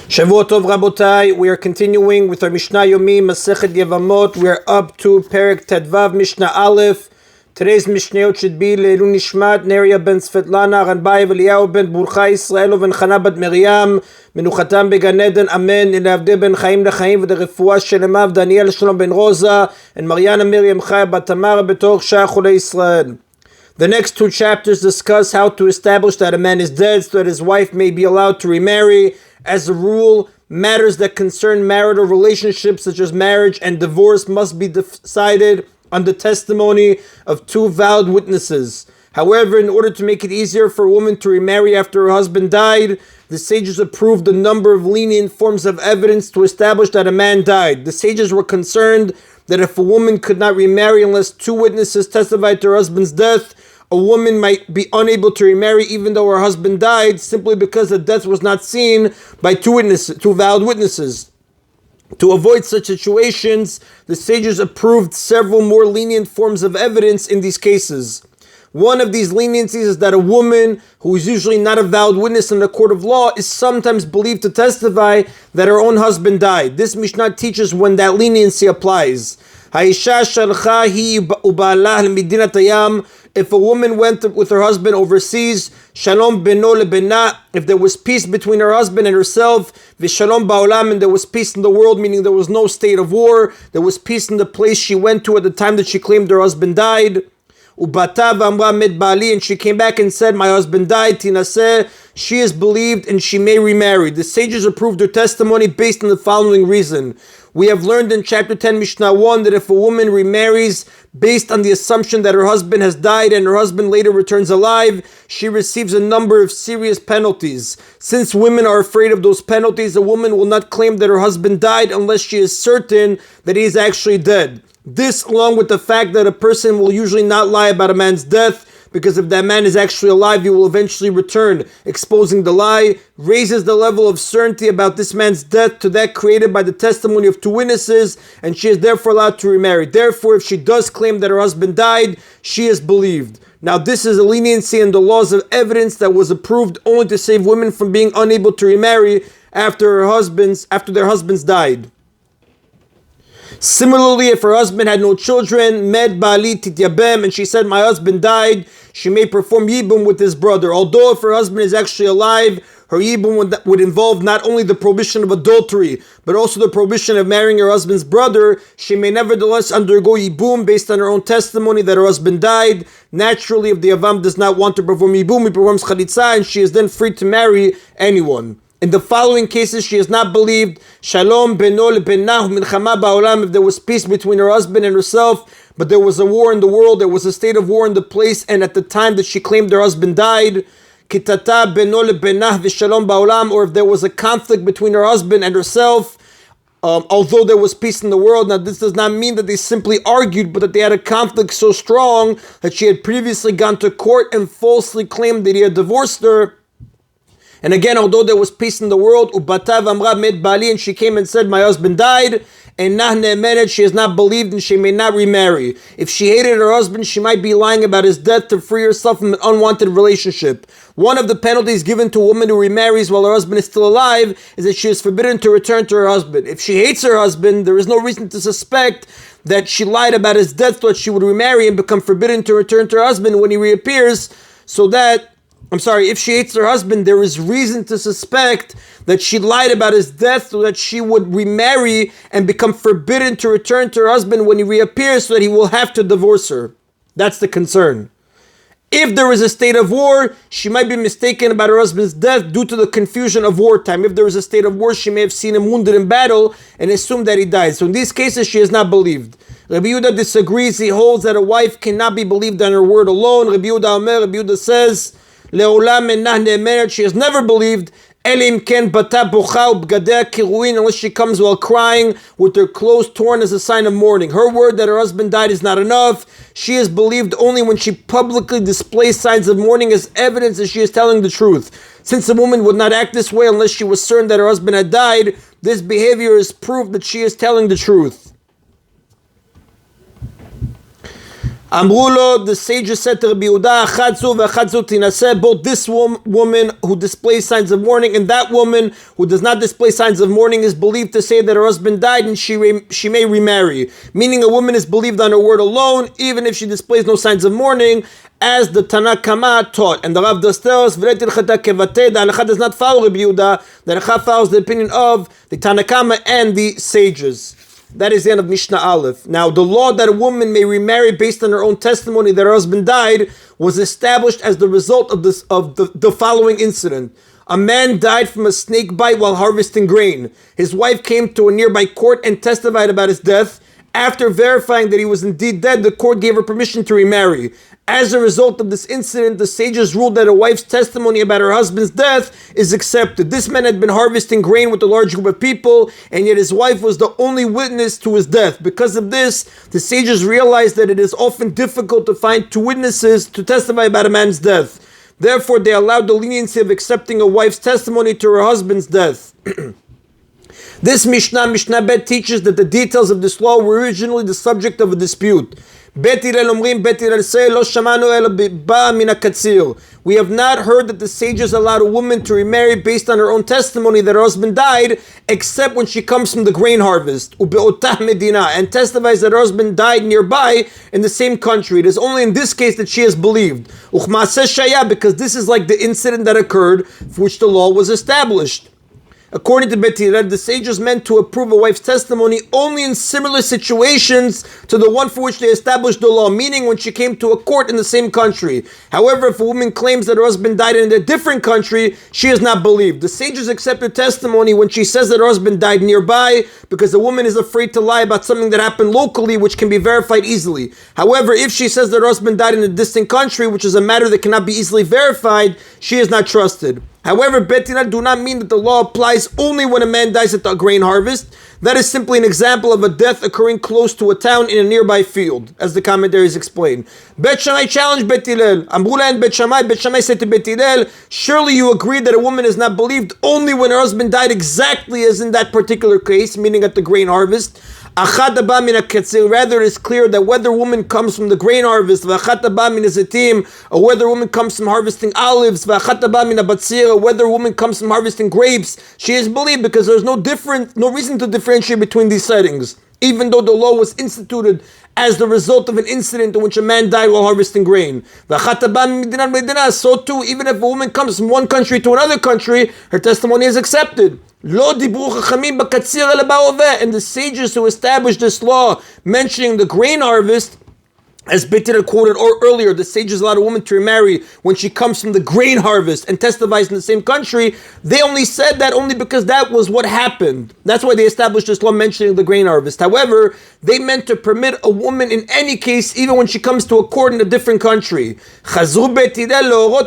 Shavua Tov Rabotai, we are continuing with our Mishna Yomi, Masechet Yevamot. We are up to Perek Tedvav, Mishnah Aleph. Today's Mishnayot should be Leilu Nishmat, Neria ben Svetlana, Ranbai Eliyahu ben Burcha, Israelo ben Chana bat Miriam, Menuchatam began Eden, Amen, Ilavde ben Chaim lechaim, v'de Refuah shelemav, Daniel Shalom ben Rosa, and Mariana Miriam Chaya bat Tamar betoch Shah Chulei Israel. The next two chapters discuss how to establish that a man is dead so that his wife may be allowed to remarry. As a rule, matters that concern marital relationships such as marriage and divorce must be decided on the testimony of two valid witnesses. However, in order to make it easier for a woman to remarry after her husband died, the sages approved a number of lenient forms of evidence to establish that a man died. The sages were concerned that if a woman could not remarry unless two witnesses testified to her husband's death, a woman might be unable to remarry even though her husband died simply because the death was not seen by two valid witnesses. To avoid such situations, the sages approved several more lenient forms of evidence in these cases. One of these leniencies is that a woman who is usually not a valid witness in the court of law is sometimes believed to testify that her own husband died. This Mishnah teaches when that leniency applies. If a woman went with her husband overseas, shalom beno lebena, if there was peace between her husband and herself, v'shalom ba'olam, and there was peace in the world, meaning there was no state of war, there was peace in the place she went to at the time that she claimed her husband died. Ubata v'amra met bali, and she came back and said, my husband died, tinaseh, she is believed and she may remarry. The sages approved her testimony based on the following reason. We have learned in chapter 10, Mishnah 1, that if a woman remarries based on the assumption that her husband has died and her husband later returns alive, she receives a number of serious penalties. Since women are afraid of those penalties, a woman will not claim that her husband died unless she is certain that he is actually dead. This, along with the fact that a person will usually not lie about a man's death, because if that man is actually alive, he will eventually return, exposing the lie, raises the level of certainty about this man's death to that created by the testimony of two witnesses, and she is therefore allowed to remarry. Therefore, if she does claim that her husband died, she is believed. Now, this is a leniency in the laws of evidence that was approved only to save women from being unable to remarry after their husbands died. Similarly, if her husband had no children, med bali tityabem, and she said, my husband died, she may perform yibum with his brother. Although if her husband is actually alive, her yibum would involve not only the prohibition of adultery, but also the prohibition of marrying her husband's brother. She may nevertheless undergo yibum based on her own testimony that her husband died. Naturally, if the Yavam does not want to perform yibum, he performs chalitza, and she is then free to marry anyone. In the following cases, she is not believed. Shalom beno lebenah milchama ba'olam, if there was peace between her husband and herself, but there was a war in the world, there was a state of war in the place, and at the time that she claimed her husband died, kitata beno lebenah v'shalom ba'olam, or if there was a conflict between her husband and herself, although there was peace in the world. Now, this does not mean that they simply argued, but that they had a conflict so strong that she had previously gone to court and falsely claimed that he had divorced her. And again, although there was peace in the world, ubata v'amra met bali, and she came and said, my husband died, and nah ne'emenet, she is not believed and she may not remarry. If she hated her husband, she might be lying about his death to free herself from an unwanted relationship. One of the penalties given to a woman who remarries while her husband is still alive is that she is forbidden to return to her husband. If she hates her husband, there is no reason to suspect that she lied about his death so that she would remarry and become forbidden to return to her husband when he reappears, if she hates her husband, there is reason to suspect that she lied about his death so that she would remarry and become forbidden to return to her husband when he reappears so that he will have to divorce her. That's the concern. If there is a state of war, she might be mistaken about her husband's death due to the confusion of wartime. If there is a state of war, she may have seen him wounded in battle and assumed that he died. So in these cases, she is not believed. Rabbi Yehuda disagrees. He holds that a wife cannot be believed on her word alone. Rabbi Yehuda says, Leolam enah ne'emenet, she has never believed, elim ken bata bocha ubgadeh kiruin, unless she comes while crying with her clothes torn as a sign of mourning. Her word that her husband died is not enough. She is believed only when she publicly displays signs of mourning as evidence that she is telling the truth. Since a woman would not act this way unless she was certain that her husband had died, this behavior is proof that she is telling the truth. Amrulo, the sages said to Rabbi Yehuda, Achadzu v'achadzu tinaseh, both this woman who displays signs of mourning and that woman who does not display signs of mourning is believed to say that her husband died and she may remarry. Meaning a woman is believed on her word alone, even if she displays no signs of mourning, as the Tanakama taught. And the Rav does tell us, the Halacha does not follow Rabbi Yehuda, the Halacha follows the opinion of the Tanakama and the sages. That is the end of Mishnah Aleph. Now, the law that a woman may remarry based on her own testimony that her husband died was established as the result of the following incident. A man died from a snake bite while harvesting grain. His wife came to a nearby court and testified about his death. After verifying that he was indeed dead, the court gave her permission to remarry. As a result of this incident, the sages ruled that a wife's testimony about her husband's death is accepted. This man had been harvesting grain with a large group of people, and yet his wife was the only witness to his death. Because of this, the sages realized that it is often difficult to find two witnesses to testify about a man's death. Therefore, they allowed the leniency of accepting a wife's testimony to her husband's death. This Mishnah Bet, teaches that the details of this law were originally the subject of a dispute. Bet Hillel omrim, Bet Hillel say, Lo shamanu ela ba min hakatzir. We have not heard that the sages allowed a woman to remarry based on her own testimony that her husband died, except when she comes from the grain harvest, ubeotah medina, and testifies that her husband died nearby in the same country. It is only in this case that she is believed. Uchmaaseh shaya, because this is like the incident that occurred for which the law was established. According to Bet Hillel, the sages meant to approve a wife's testimony only in similar situations to the one for which they established the law, meaning when she came to a court in the same country. However, if a woman claims that her husband died in a different country, she is not believed. The sages accept her testimony when she says that her husband died nearby, because the woman is afraid to lie about something that happened locally, which can be verified easily. However, if she says that her husband died in a distant country, which is a matter that cannot be easily verified, she is not trusted. However, Bet Hillel do not mean that the law applies only when a man dies at the grain harvest. That is simply an example of a death occurring close to a town in a nearby field, as the commentaries explain. Bet Shammai challenged Bet Hillel. Amrula and Bet Shammai said to Bet Hillel, surely you agree that a woman is not believed only when her husband died exactly as in that particular case, meaning at the grain harvest. Rather, it is clear that whether a woman comes from the grain harvest, or whether a woman comes from harvesting olives, or whether a woman comes from harvesting grapes, she is believed because there is no reason to differentiate between these settings, even though the law was instituted as the result of an incident in which a man died while harvesting grain. So too, even if a woman comes from one country to another country, her testimony is accepted. And the sages who established this law, mentioning the grain harvest, as Bet Hillel quoted earlier, the sages allowed a woman to remarry when she comes from the grain harvest and testifies in the same country. They only said that only because that was what happened. That's why they established this law mentioning the grain harvest. However, they meant to permit a woman in any case, even when she comes to a court in a different country. Bet Hillel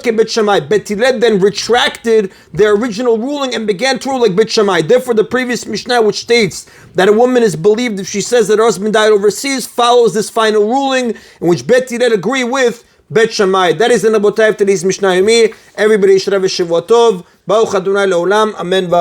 then retracted their original ruling and began to rule like Bet Shammai. Therefore, the previous Mishnah, which states that a woman is believed if she says that her husband died overseas, follows this final ruling, in which Bet Hillel agree with Bet Shammai. That is the Nabotai of today's Mishna Yomi. Everybody should have a Shavua Tov. Baruch Adonai Le'olam. Amen v'amen.